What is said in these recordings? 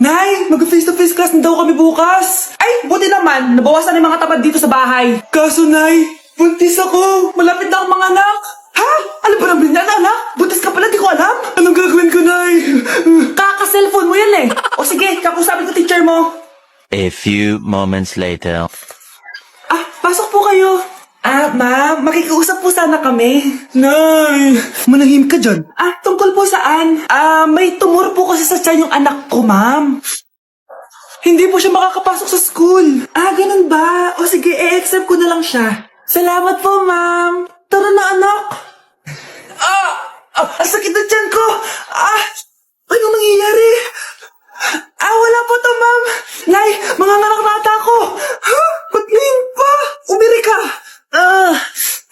Nay, mag-face-to-face class na daw kami bukas. Ay, buti naman. Nabawasan yung mga tamad dito sa bahay. Kaso, Nay, buntis ako. Malapit na akong mga anak. Ha? Ano ba naman yan, anak? Buntis ka pala, di ko alam. Anong gagawin ko, Nay? Kaka-cellphone mo yan eh. O sige, kakusapin ko teacher mo. A few moments later. Ah, pasok po kayo. Ah, ma'am, makikiusap po sana kami. Nay, manahim ka dyan. Ah, tungkol po saan? Ah, may tumor po kasi sa tiyan yung anak ko, ma'am. Hindi po siya makakapasok sa school. Ah, ganun ba? O sige, i-accept ko na lang siya. Salamat po, ma'am. Tara na, anak. Ang sakit na tiyan ko. Anong nangyayari? Wala po to, ma'am. Nay, mga nanaknata ko. Ha? Ba't ngayon pa? Umiri ka.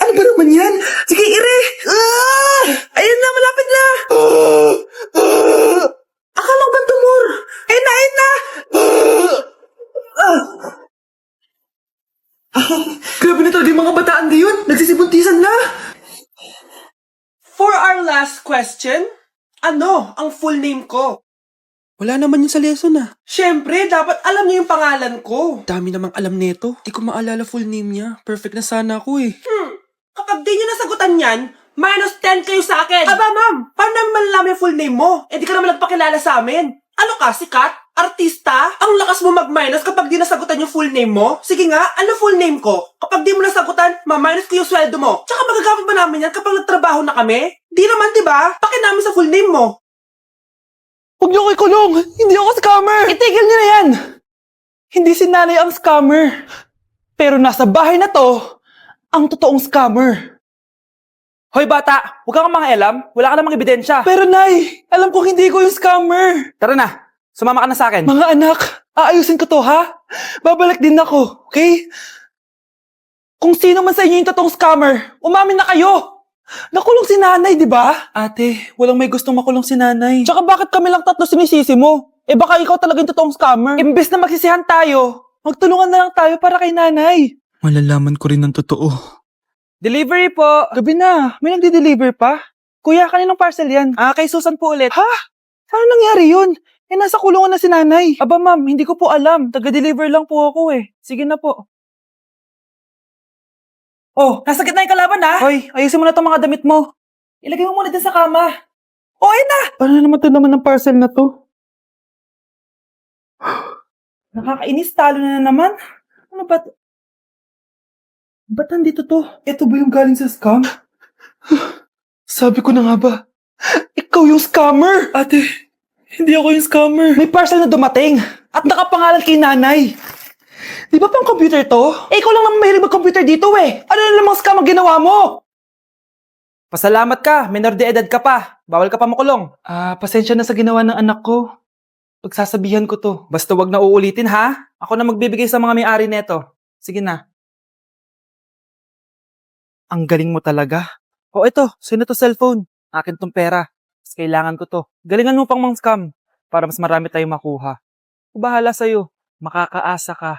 Ano ba naman yan? Sige, ire. Ayun na, malapit na. Akala ko ba tumor? Ayun na. Grabe na talaga yung mga bataan na yun. Nagsisibuntisan na. For our last question, ano ang full name ko? Wala naman yun sa lesson Siyempre, dapat alam niyo yung pangalan ko. Dami namang alam nito. Di ko maalala full name niya. Perfect na sana ako eh. Kapag di niyo nasagutan yan, minus 10 kayo sa akin. Aba, ma'am, paano naman malalaman yung full name mo? Eh, di ka naman nagpakilala sa amin. Ano ka, sikat? Artista? Ang lakas mo mag-minus kapag di nasagutan yung full name mo? Sige nga, ano full name ko? Kapag di mo nasagutan, ma-minus ko yung sweldo mo. Tsaka magagamit ba namin yan kapag nagtrabaho na kami? Di naman, diba? Pakin namin sa full name mo. Huwag niyo ko ikulong! Hindi ako scammer! Itigil niyo na yan! Hindi si nanay ang scammer. Pero nasa bahay na to, ang totoong scammer. Hoy bata, huwag kang mangialam. Wala ka namang ebidensya. Pero nay, alam ko hindi ko yung scammer. Tara na, sumama ka na sa akin. Mga anak, aayusin ko to ha? Babalik din ako, okay? Kung sino man sa inyo yung totoong scammer, umamin na kayo! Nakulong si nanay, di ba? Ate, walang may gustong makulong si nanay. Tsaka bakit kami lang tatlo sinisisi mo? Eh baka ikaw talaga yung totoong scammer. Imbes na magsisihan tayo, Magtulungan na lang tayo para kay nanay. Malalaman ko rin ang totoo. delivery po. Gabi na, may nagde-deliver pa? Kuya, kaninong parcel yan? Kay Susan po ulit. Ha? Paano nangyari yun? Eh, nasa kulungan na si nanay. Aba ma'am, hindi ko po alam. Taga-deliver lang po ako eh. Sige na po. Oh, nasa gitna yung kalaban ha. Hoy, ayusin mo na itong mga damit mo. Ilagay mo muna dyan sa kama. Oh, ayun na. Paano naman ito naman ng parcel na to? Nakakainis, talo na naman. Ano ba? Ba't nandito to? Ito ba yung galing sa scam? Sabi ko na nga ba? Ikaw yung scammer! Ate, hindi ako yung scammer. May parcel na dumating at nakapangalan kay nanay. Di ba pang computer to? Eh, ikaw lang naman mahilig mag-computer dito eh. Ano na namang scam ang ginawa mo? Pasalamat ka, minor de edad ka pa. Bawal ka pa makulong. Pasensya na sa ginawa ng anak ko. Pagsasabihan ko to. Basta wag na uulitin ha. Ako na magbibigay sa mga may-ari neto. Sige na. Ang galing mo talaga. Oh, ito, sino to cellphone? Akin tong pera. Mas kailangan ko to. Galingan mo pang mang-scam para mas marami tayong makuha. Bahala sa'yo. Makakaasa ka.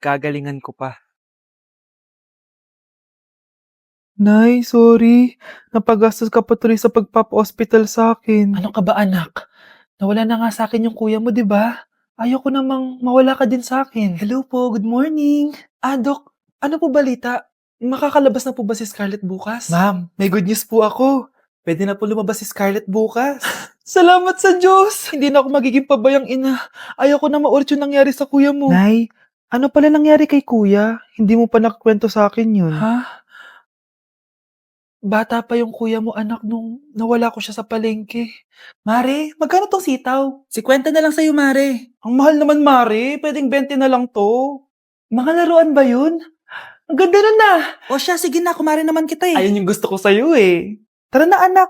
Gagalingan ko pa. Nay, sorry. Napagastos ka pa tuloy sa pagpapa-hospital sa akin. Ano ka ba, anak? Nawala na nga sa akin yung kuya mo, di ba? Ayoko namang mawala ka din sa akin. Hello po, good morning. Dok, ano po balita? Makakalabas na po ba si Scarlett bukas? Ma'am, may good news po ako. Pwede na po lumabas si Scarlett bukas. Salamat sa Diyos! Hindi na ako magiging pabayang ina. Ayoko na maulit yung nangyari sa kuya mo. Nay, ano pala nangyari kay kuya? Hindi mo pa nakakwento sa akin yun. Ha? Bata pa yung kuya mo, anak, nung nawala ko siya sa palengke. Mare, magkano tong sitaw? 50 na lang sa'yo, Mare. Ang mahal naman, Mare. Pwedeng 20 na lang to. Mga laruan ba yun? Ang ganda nun na. O siya, sige na, kumare naman kita eh. Ayun yung gusto ko sa'yo eh. Tara na, anak.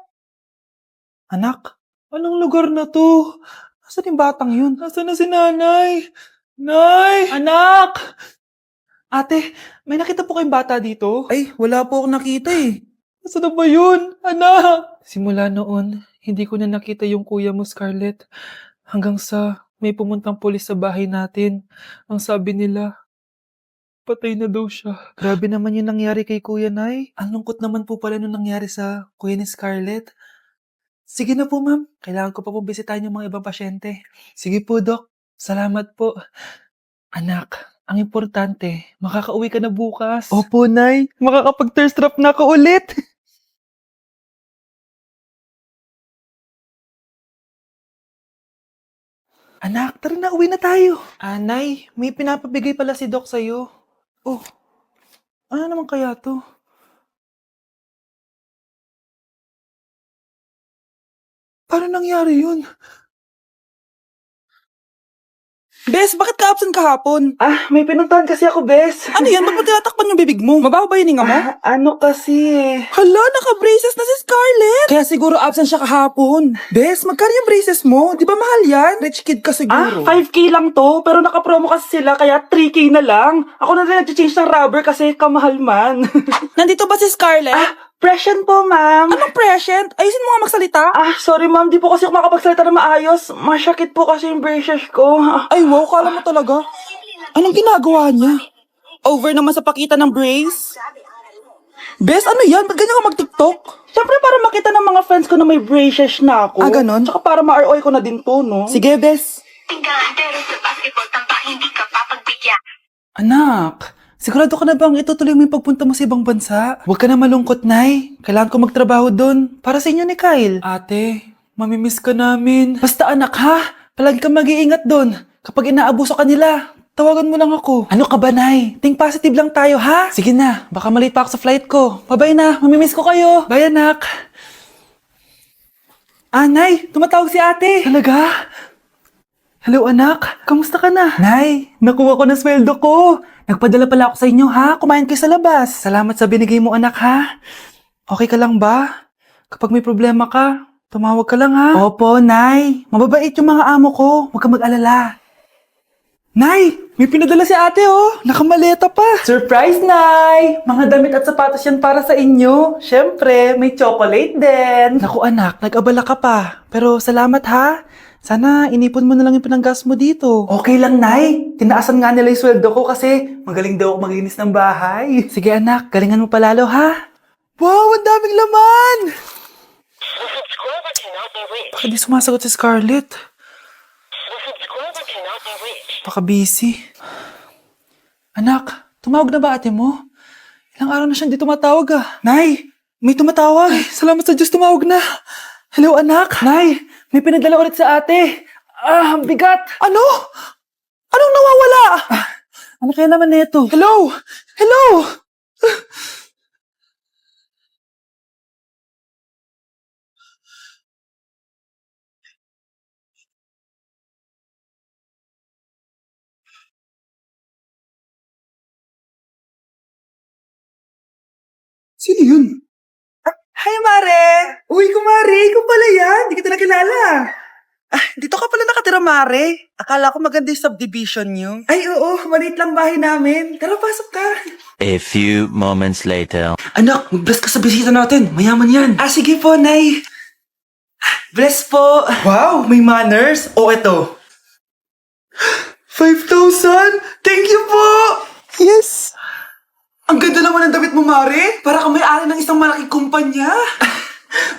Anak, anong lugar na to? Nasaan yung batang yun? Nasaan na si nanay? Nay! Anak! Ate, may nakita po kayong bata dito? Ay, wala po akong nakita eh. Nasaan na ba yun? Anak! Simula noon, hindi ko na nakita yung kuya mo, Scarlett. Hanggang sa may pumuntang pulis sa bahay natin. Ang sabi nila, patay na daw siya. Grabe naman yung nangyari kay Kuya Nay. Ang lungkot naman po pala nung nangyari sa kuya ni Scarlett. Sige na po, ma'am. Kailangan ko pa po bisitahin yung mga ibang pasyente. Sige po, Doc. Salamat po. Anak, ang importante, makakauwi ka na bukas. Opo, Nay. Makakapag-thirst trap na ako ulit. Anak, tara na, uwi na tayo. Nay, may pinapabigay pala si Doc sa'yo. Oh, ano naman kaya to? Paano nangyari yun? Bes, bakit ka absent kahapon? May pinuntahan kasi ako, Bes. Ano yan? Ba't mo tinatakpan yung bibig mo? Mabaho ba yung hininga mo? Ano kasi eh? Hala, naka-braces na si Scarlett! Kaya siguro absent siya kahapon. Bes, magkano yung braces mo? Di ba mahal yan? Rich kid ka siguro. 5K lang to, pero naka-promo kasi sila, kaya 3K na lang. Ako na rin nag-change ng rubber kasi kamahal man. Nandito ba si Scarlett? Present po, ma'am. Anong present? Ayusin mo nga magsalita. Sorry ma'am, di po kasi ako makapagsalita na maayos. Masyakit po kasi yung braces ko. Ay, wow, kala mo talaga. Anong ginagawa niya? Over naman sa pakita ng brace? Bes, ano yan? Ba't ganyan ka mag-tiktok? Siyempre para makita ng mga friends ko na may braces na ako. Ganon? Tsaka para ma-ROI ko na din to, no? Sige, Bes. Tinggalan pero sa basketball tampak hindi ka papagbigyan. Anak, sigurado ka na bang itutuloy mo yung pagpunta mo sa ibang bansa? Huwag ka na malungkot, Nay. Kailangan ko magtrabaho doon. Para sa inyo ni Kyle. Ate, mamimiss ka namin. Basta anak, ha? Palagi kang mag-iingat doon. Kapag inaabuso ka nila, tawagan mo lang ako. Ano ka ba, Nay? Think positive lang tayo, ha? Sige na, baka malate pa ako sa flight ko. Bye-bye na, mamimiss ko kayo. Bye, anak. Nay, tumatawag si ate. Talaga? Hello, anak. Kamusta ka na? Nay, nakuha ko na sweldo ko. Nagpadala pala ako sa inyo, ha? Kumain kayo sa labas. Salamat sa binigay mo, anak, ha? Okay ka lang ba? Kapag may problema ka, tumawag ka lang, ha? Opo, Nay. Mababait yung mga amo ko. Huwag ka mag-alala. Nay, may pinadala si ate, oh. Nakamaleta pa. Surprise, Nay! Mga damit at sapatos yan para sa inyo. Siyempre, may chocolate din. Naku, anak, nag-abala ka pa. Pero salamat, ha? Sana inipon mo na lang yung pinanggas mo dito. Okay lang, Nay. Tinaasan nga nila yung sweldo ko kasi magaling daw ako maglinis ng bahay. Sige, anak. Galingan mo palalo, ha? Wow, ang daming laman! The subscriber cannot be reached. Bakit di sumasagot si Scarlett? The subscriber cannot be reached. Baka busy. Anak, tumawag na ba ate mo? Ilang araw na siyang di tumatawag, Nay, may tumatawag. Ay, salamat sa Diyos, tumawag na. Hello, anak. Nay, may pinadala ulit sa ate. Ang bigat. Ano? Anong nawawala? Ano kaya naman nito? Hello? Hello? Sino yun? Hi, Mare! Uy, kumare, ikaw pala yan. Di kita nakilala. Dito ka pala nakatira, Mare. Akala ko maganda yung subdivision niyo. Ay, oo, maliit lang bahay namin. Tara, pasok ka. A few moments later. Anak, mag-bless ka sa bisita natin. Mayaman yan. Sige po, Nay. Bless po. Wow, may manners. O eto. 5,000? Thank you po! Yes! Ang ganda naman ng damit mo, Mare. Para kang may-ari ng isang malaking kumpanya.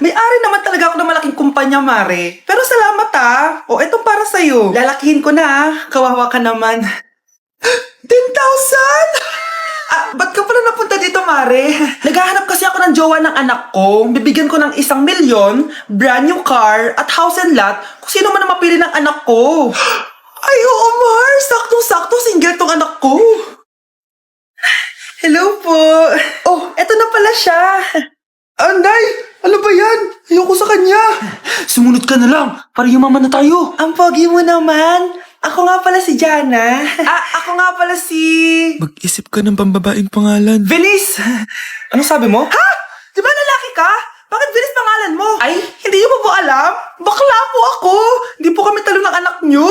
May-ari naman talaga ako ng malaking kumpanya, Mare. Pero salamat, O, etong para sa'yo. Lalakihin ko na, Kawawa ka naman. 10,000? Ba't ka pala napunta dito, Mare? Naghahanap kasi ako ng jowa ng anak ko. Bibigyan ko ng 1,000,000, brand new car, at house and lot kung sino man ang mapili ng anak ko. Ay, oo, Mar. Saktong-sakto, single tong anak ko. Hello po. Oh, eto na pala siya. Anday, ano ba yan? Ayoko sa kanya. Sumunod ka na lang, para yumaman na tayo. Ang pogi mo naman. Ako nga pala si Jana. Ako nga pala si... Mag-isip ka ng pambabaing pangalan. Venis! Ano sabi mo? Ha? Di ba lalaki ka? Bakit Venis pangalan mo? Ay, hindi niyo pa po alam? Bakla po ako. Hindi po kami talo ng anak niyo.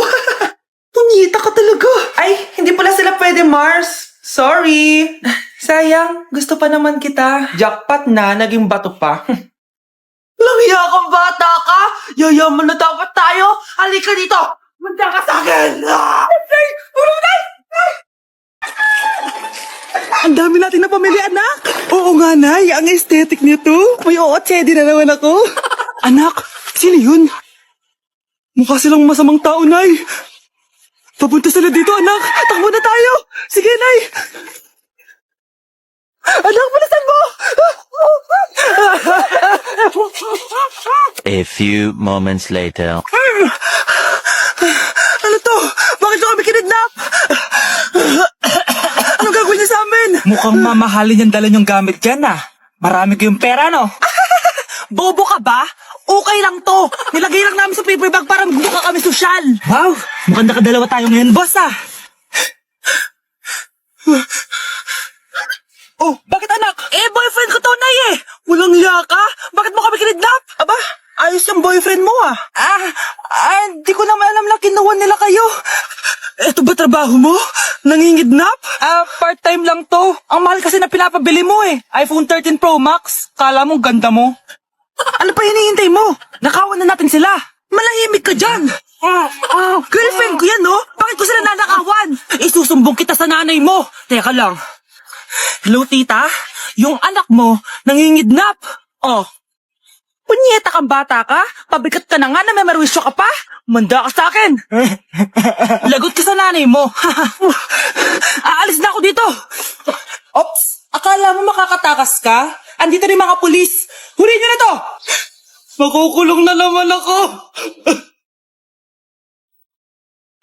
Punyita ka talaga. Ay, hindi pala sila pwede, Mars. Sorry. Sayang, gusto pa naman kita. Jackpot na, naging bato pa. Langya kang bata ka! Yayaman na dapat tayo! Halika dito! Manda ka sa akin! Ay! Tulong na! Ang dami natin na pamilya, anak! Oo nga, Nay. Ang aesthetic nito. May ootsedi na naman ako. Anak, sino yun? Mukha silang masamang tao, Nay. Papunta sila dito, anak. Takbo na tayo. Sige, Nay. Anak, bilisan mo! A few moments later. Ano to? Bakit nyo kami kinidnap? Ano gagawin niya sa amin? Mukhang mamahalin yung dala niyong gamit dyan ah. Marami kayong pera, no? Bobo ka ba? Okay lang to. Nilagay lang namin sa paper bag para magbuka kami sosyal. Wow! Mukhang nakadalawa tayo ngayon, boss ah. Oh, bakit anak? Boyfriend ko to, Nay eh. Walang hiya ka? Bakit mo kami kinidnap? Aba, ayos yung boyfriend mo ah. Di ko naman alam na kinuha nila kayo. Eto ba trabaho mo? Nangingidnap? Part-time lang to. Ang mahal kasi na pinapabili mo eh. iPhone 13 Pro Max. Kala mo ganda mo. Ano pa hinihintay mo? Nakawan na natin sila. Malahimik ka dyan. Girlfriend ko yan, no? Bakit ko sila nanakawan? Isusumbong kita sa nanay mo. Teka lang. Hello, tita? Yung anak mo, nangingidnap. Oh. Punyeta kang bata ka? Pabigat ka na nga na may marwisyo ka pa? Manda ka sa akin. Lagot ka sa nanay mo. Aalis na ako dito. Ops! Akala mo makakatakas ka? Andito rin mga pulis. Huli niyo na to! Makukulong na naman ako.